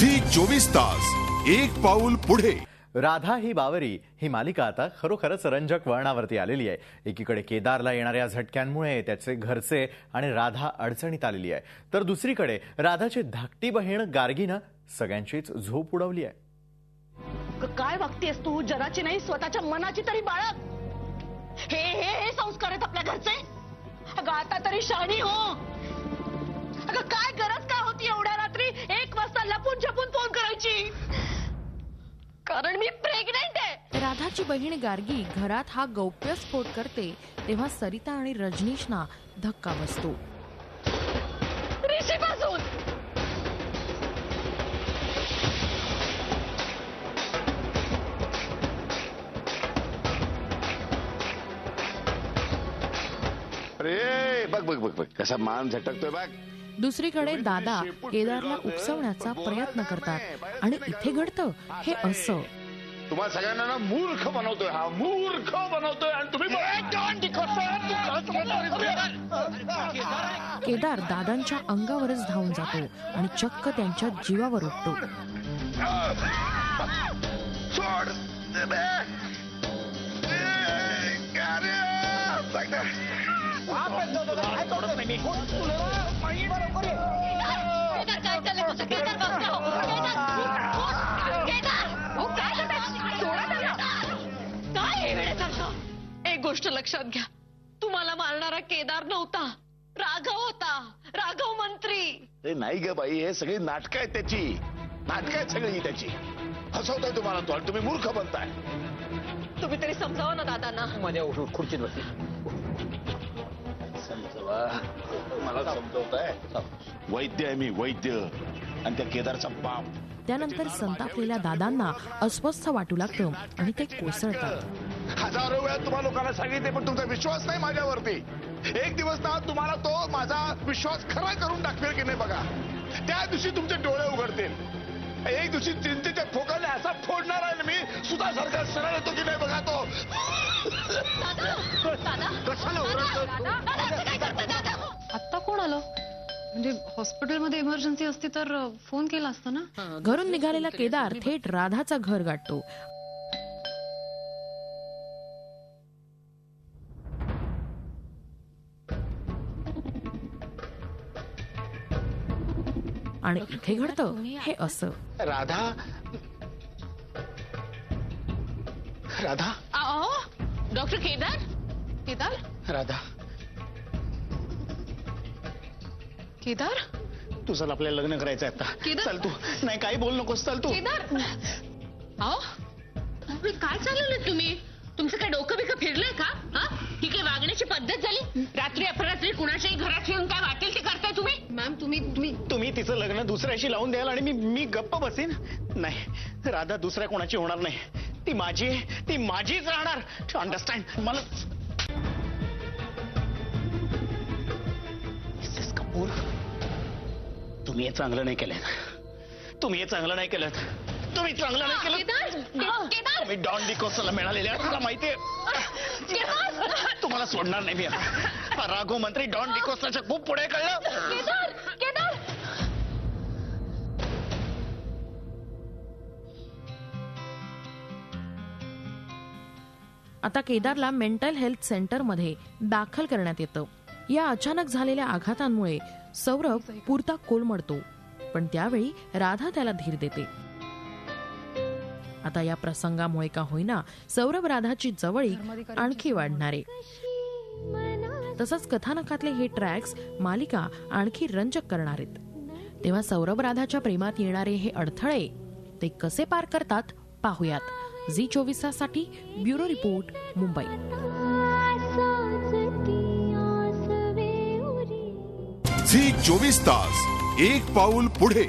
Zee 24 तास एक पाऊल पुढे। राधा ही बावरी ही मालिका आता खरोखरच रंजक वळणावरती आलेली आहे। एकीकडे केदारला येणाऱ्या झटक्यांमुळे त्याचे घरचे आणि राधा अडचणीत आलेली आहे, तर दुसरीकडे राधाची धाकटी बहीण गार्गीनं सगळ्यांचीच झोप उडवली आहे। काय वागतेस तू? जराची नाही स्वतःच्या मनाची तरी बाळग। हे हे हे संस्कार आहेत आपल्या घरचे। अगं आता तरी शहाणी हो। अगं काय गरज काय होती एवढ्या रात्री 1 वाजता लपून छपून फोन करायची? कारण मी प्रेग्नेंट आहे। राधाची बहीण गार्गी घरात हा गौप्यस्फोट करते तेव्हा सरिता आणि रजनीशना धक्का बसतो। ऋषीपासून अरे बघ बघ बघ बघ कसा मान झटकतोय बघ। दुसरीकडे दादा केदारला उपसवण्याचा प्रयत्न करतात आणि इथे घडतं हे असं। तुम्हाला सगळ्यांना ना मूर्ख बनवतोय, हा मूर्ख बनवतोय आणि तुम्ही केदार दादांच्या अंगावरच धावून जातो आणि चक्क त्यांच्या जीवावर उठतो। सोड एक गोष्ट लक्षात घ्या, तुम्हाला मारणारा केदार नव्हता, राघव होता, राघव मंत्री। ते नाही ग बाई, हे सगळी नाटकं आहेत त्याची, नाटकं आहेत सगळी त्याची। हसवताय तुम्हाला तो आणि तुम्ही मूर्ख बनताय। तुम्ही तरी समजावा ना दादांना। माझ्या खुर्चीत बसली समजवा, मला समजवताय। वैद्य आहे मी, वैद्य, आणि त्या केदारचा बाप। त्यानंतर संतापलेल्या दादांना अस्वस्थ वाटू लागतं आणि ते कोसळतात। हजारो वेळा तुम्हाला लोकांना सांगितले पण तुमचा विश्वास नाही माझ्यावरती। एक दिवस ना तुम्हाला तो माझा विश्वास खरा करून दाखवेल की नाही बघा। त्या दिवशी तुमचे डोळे उघडतील। एक दिवशी चिंतेच्या ठोकाने असा फोडणार आहे मी, सुधासारखा सरळ येतो की नाही बघा तो। आत्ता कोण आलं? म्हणजे हॉस्पिटलमध्ये इमर्जन्सी असती तर फोन केला असता ना। घरून निघालेला केदार थेट राधाचं घर गाठतो आणि इथे घडतं हे असं। राधा, राधा, डॉक्टर केदार, केदार, राधा, केदार, तू चल, आपल्याला लग्न करायचं आता। केदार? चल तू, नाही काही बोल नकोस, चल तू। केदार, काय चालवलं तुम्ही? तुमचं काय डोकं बिकं फिरलंय का? ही काय वागण्याची पद्धत झाली? रात्री अपरात्री कुणाच्याही घरात येऊन काय वाटेल ते करताय तुम्ही? मॅम तुम्ही तिचं लग्न दुसऱ्याशी लावून द्याल आणि मी गप्प बसेन? नाही, राधा दुसऱ्या कोणाची होणार नाही। ती माझी आहे, ती माझीच राहणार। अंडरस्टँड मला। मिसेस कपूर, तुम्ही हे चांगलं नाही केलं, तुम्ही हे चांगलं नाही केलं, तुम्ही चांगलं नाही केलं। केदार, मी डॉन डिकोस्टाला मिळालेल्या, तुला माहितीये, तुम्हाला सोडणार नाही मी। हा राघव मंत्री डॉन डिकोस्टाच्या खूप पुढे, कळलं? केदार, केदार, आता केदारला मेंटल हेल्थ सेंटरमध्ये दाखल करण्यात येतं। या अचानक झालेल्या आघातांमुळे सौरभ पुरता कोलमडतो, पण त्यावेळी राधा त्याला धीर देते। आता या प्रसंगामुळे का होईना सौरभ राधाची जवळीक आणखी वाढणार आहे। तसंच कथानकातले हे ट्रॅक्स मालिका आणखी रंजक करणार आहेत। तेव्हा सौरभ राधाच्या प्रेमात येणारे हे अडथळे ते कसे पार करतात पाहूयात। झी 24 ताससाठी ब्युरो रिपोर्ट, मुंबई। झी 24 तास एक पाऊल पुढे।